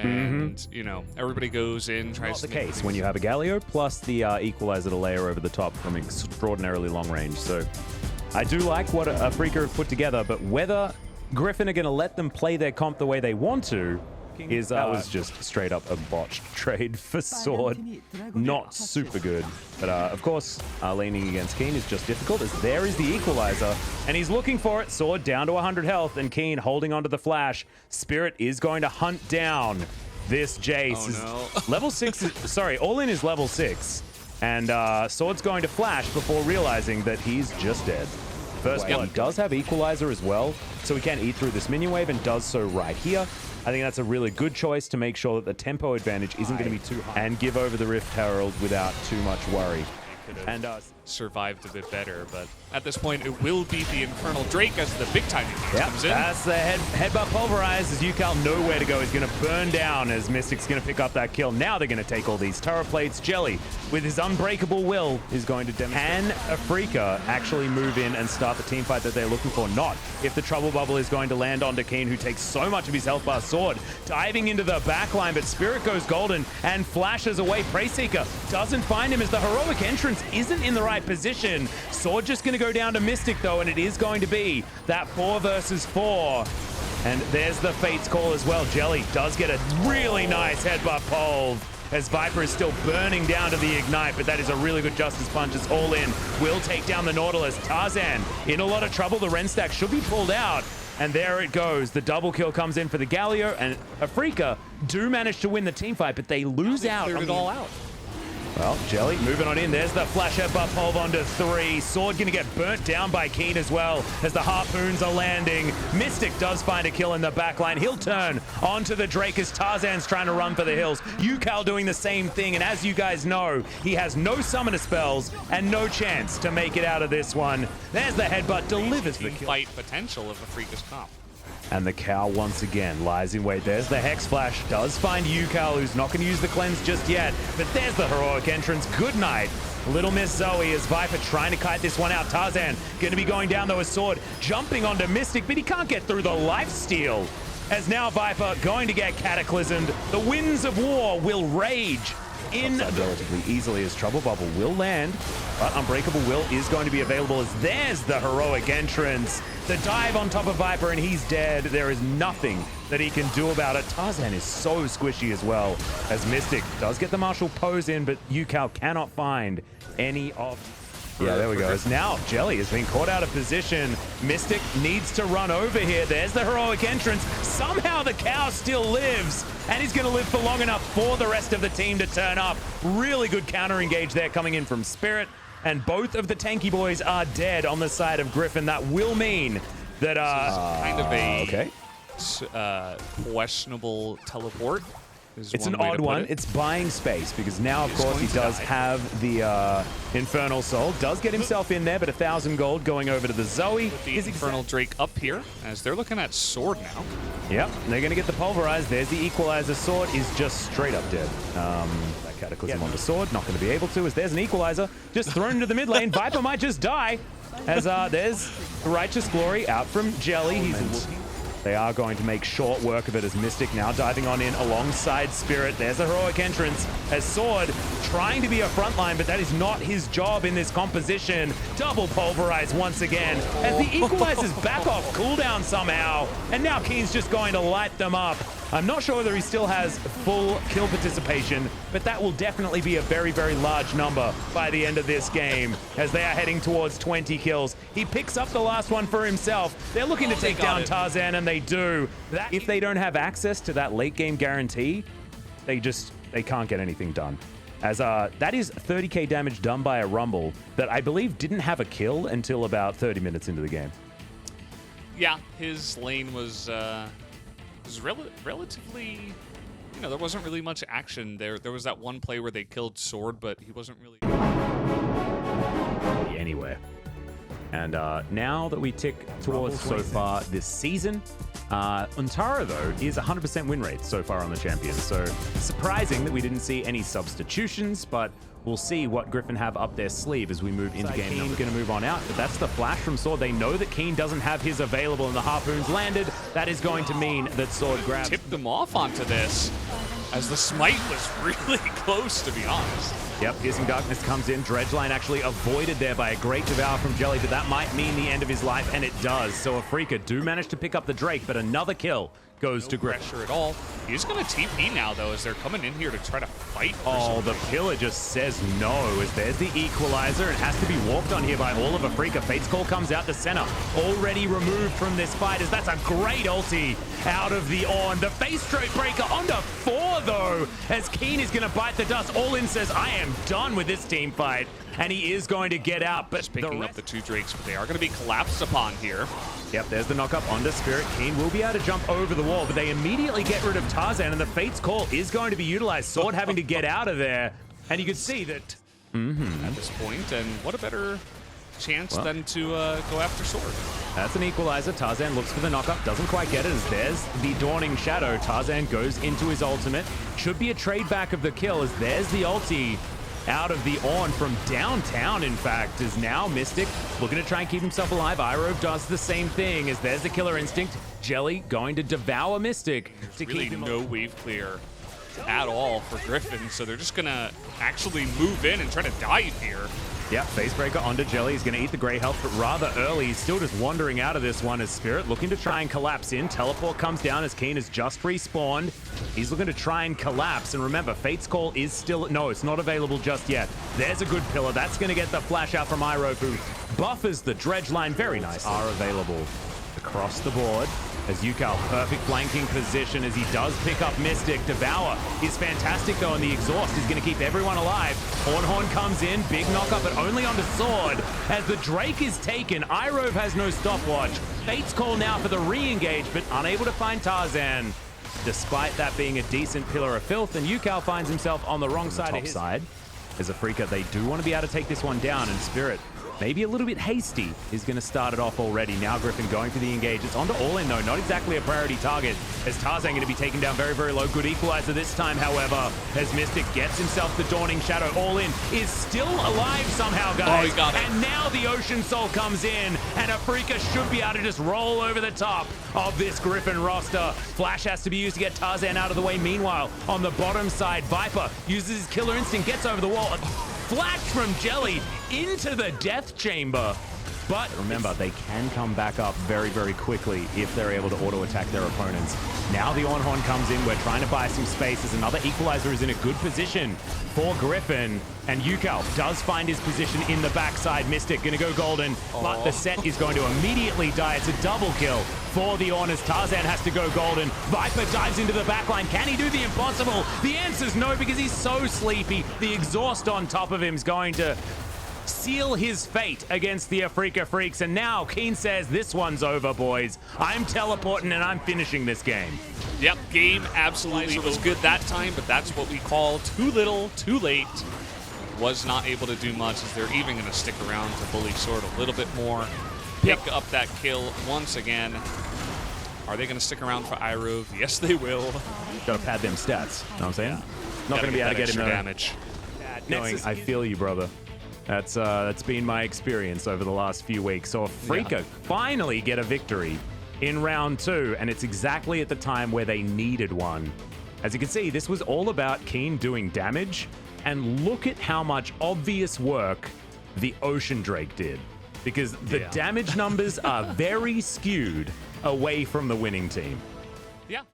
and you know, everybody goes in, tries Not the to make case things- when you have a Galio plus the equalizer to layer over the top from extraordinarily long range. So I do like what Afrika have put together, but whether Griffin are going to let them play their comp the way they want to is that was just straight up a botched trade for Sword. Not super good. But of course, leaning against Keen is just difficult as there is the equalizer and he's looking for it. Sword down to 100 health and Keen holding onto the flash. Spirit is going to hunt down this Jace. Oh no. Level 6 is, sorry, all-in is level 6. And Sword's going to flash before realizing that he's just dead. First blood. He does have equalizer as well, so he can eat through this minion wave and does so right here. I think that's a really good choice to make sure that the tempo advantage isn't going to be too high and give over the Rift Herald without too much worry. And survived a bit better, but at this point it will be the Infernal Drake as the big timing comes in. That's the headbutt pulverize as UCal nowhere to go. He's going to burn down as Mystic's going to pick up that kill. Now they're going to take all these turret plates. Jelly, with his unbreakable will, is going to demonstrate. Can Afrika actually move in and start the team fight that they're looking for? Not if the trouble bubble is going to land onto Keen, who takes so much of his health bar. Sword diving into the backline, but Spirit goes golden and flashes away. Prey Seeker doesn't find him as the heroic entrance isn't in the right position. Sword just going to go down to Mystic though, and it is going to be that 4 versus 4. And there's the Fate's call as well. Jelly does get a really nice headbutt pole as Viper is still burning down to the ignite, but that is a really good Justice Punch. It's all in. Will take down the Nautilus. Tarzan in a lot of trouble. The Ren stack should be pulled out. And there it goes. The double kill comes in for the Galio, and Afrika do manage to win the team fight, but they lose out. Cleared it all out. Well, Jelly moving on in. There's the flash headbutt pulve onto 3. Sword going to get burnt down by Keen as well as the harpoons are landing. Mystic does find a kill in the backline. He'll turn onto the Drake as Tarzan's trying to run for the hills. UCal doing the same thing, and as you guys know, he has no summoner spells and no chance to make it out of this one. There's the headbutt, delivers the kill. Fight potential of Afrika's comp. And the cow once again lies in wait. There's the Hex Flash. Does find UCal, who's not going to use the cleanse just yet. But there's the heroic entrance. Good night. Little Miss Zoe as Viper trying to kite this one out. Tarzan going to be going down though with Sword. Jumping onto Mystic, but he can't get through the lifesteal. As now Viper going to get cataclysmed. The winds of war will rage in relatively easily as Trouble Bubble will land, but Unbreakable Will is going to be available as there's the heroic entrance. The dive on top of Viper and he's dead. There is nothing that he can do about it. Tarzan is so squishy as well as Mystic does get the martial pose in, but UCal cannot find any of... Yeah, there we go. As now Jelly has been caught out of position. Mystic needs to run over here. There's the heroic entrance. Somehow the cow still lives, and he's going to live for long enough for the rest of the team to turn up. Really good counter engage there coming in from Spirit, and both of the tanky boys are dead on the side of Griffin. That will mean that kind of a okay. Questionable teleport. It's an odd one. It's buying space because now, of course, he does have the Infernal Soul. Does get himself in there, but 1,000 gold going over to the Zoe. The Infernal Drake up here as they're looking at Sword now. Yep, they're going to get the Pulverize. There's the Equalizer. Sword is just straight up dead. That Cataclysm onto Sword. Not going to be able to as there's an Equalizer. Just thrown into the mid lane. Viper might just die as there's the Righteous Glory out from Jelly. They are going to make short work of it as Mystic now diving on in alongside Spirit. There's a heroic entrance as Sword trying to be a frontline, but that is not his job in this composition. Double pulverize once again as the Equalizer's back off cooldown somehow. And now Keen's just going to light them up. I'm not sure whether he still has full kill participation, but that will definitely be a very, very large number by the end of this game as they are heading towards 20 kills. He picks up the last one for himself. They're looking to take down Tarzan, and they do. If they don't have access to that late game guarantee, they can't get anything done. As that is 30k damage done by a Rumble that I believe didn't have a kill until about 30 minutes into the game. Yeah, his lane was relatively, you know, there wasn't really much action there. There was that one play where they killed Sword, but he wasn't really anywhere. And now that we tick towards so far this season, Untara, though, is 100% win rate so far on the champion. So surprising that we didn't see any substitutions, but we'll see what Griffin have up their sleeve as we move into game number. Going to move on out, but that's the flash from Sword. They know that Keen doesn't have his available and the harpoons landed. That is going to mean that Sword grabs. Tipped them off onto this as the smite was really close, to be honest. Yep, Piercing Darkness comes in. Dredgeline actually avoided there by a great devour from Jelly, but that might mean the end of his life, and it does. So Afrika do manage to pick up the Drake, but another kill goes to Griffin. Pressure at all. He's going to TP now, though, as they're coming in here to try to fight. Oh, the pillar just says no, as there's the equalizer. It has to be walked on here by all of Afrika. Fate's Call comes out the center, already removed from this fight, as that's a great ulti out of the Ornn. The face straight breaker onto 4, though, as Keen is going to bite the dust. All in says, I am done with this team fight, and he is going to get out. But just picking up the 2 Drakes, but they are going to be collapsed upon here. Yep, there's the knock-up onto Spirit. Keen will be able to jump over the wall, but they immediately get rid of Tarzan, and the Fate's Call is going to be utilized. Sword having to get out of there, and you can see that at this point, and what a better chance than to go after Sword. That's an equalizer. Tarzan looks for the knock-up, doesn't quite get it, as there's the Dawning Shadow. Tarzan goes into his ultimate. Should be a trade back of the kill, as there's the ulti out of the Ornn from downtown, in fact, is now Mystic looking to try and keep himself alive. Irove does the same thing, as there's the Killer Instinct. Jelly going to devour Mystic to really keep him no wave clear at all for Griffin, so they're just gonna actually move in and try to dive here. Yep, Facebreaker onto Jelly. He's going to eat the gray health, but rather early. He's still just wandering out of this one as Spirit looking to try and collapse in. Teleport comes down as Keen has just respawned. He's looking to try and collapse. And remember, Fate's Call is still... No, it's not available just yet. There's a good pillar. That's going to get the flash out from Irove, who buffers the Dredgeline very nice. Are available across the board. As Yukal, perfect flanking position as he does pick up Mystic. Devour is fantastic, though, and the exhaust is going to keep everyone alive. Horn comes in, big knockup, but only onto Sword. As the Drake is taken, Irove has no stopwatch. Fate's Call now for the re-engage, but unable to find Tarzan, despite that being a decent pillar of filth, and Yukal finds himself on the wrong side of his side. As Afrika, they do want to be able to take this one down, and Spirit, maybe a little bit hasty, is going to start it off already. Now Griffin going for the engage. It's onto All In, though. Not exactly a priority target, as Tarzan going to be taken down very, very low. Good equalizer this time, however, as Mystic gets himself the Dawning Shadow. All In is still alive somehow, guys. Oh, he got it. And now the Ocean Soul comes in, and Afrika should be able to just roll over the top of this Griffin roster. Flash has to be used to get Tarzan out of the way. Meanwhile, on the bottom side, Viper uses his Killer Instinct, gets over the wall. Flash from Jelly into the Death Chamber. But remember, they can come back up very, very quickly if they're able to auto-attack their opponents. Now the Ornn comes in. We're trying to buy some space as another equalizer is in a good position for Griffin. And Yukal does find his position in the backside. Mystic going to go golden, but the set is going to immediately die. It's a double kill for the Ornn as Tarzan has to go golden. Viper dives into the backline. Can he do the impossible? The answer's no, because he's so sleepy. The exhaust on top of him is going to seal his fate against the Afrika Freaks. And now Keen says, this one's over, boys. I'm teleporting and I'm finishing this game. Yep, game absolutely was good that time, but that's what we call too little, too late. Was not able to do much, as they're even going to stick around to bully Sword a little bit more. Pick up that kill once again. Are they going to stick around for Irove? Yes, they will. Got to pad them stats. Know what I'm saying? Yeah. Not going to be able to get him damage. I feel you, brother. That's been my experience over the last few weeks. So Afrika finally get a victory in round 2, and it's exactly at the time where they needed one. As you can see, this was all about Keen doing damage, and look at how much obvious work the Ocean Drake did, because the damage numbers are very skewed away from the winning team.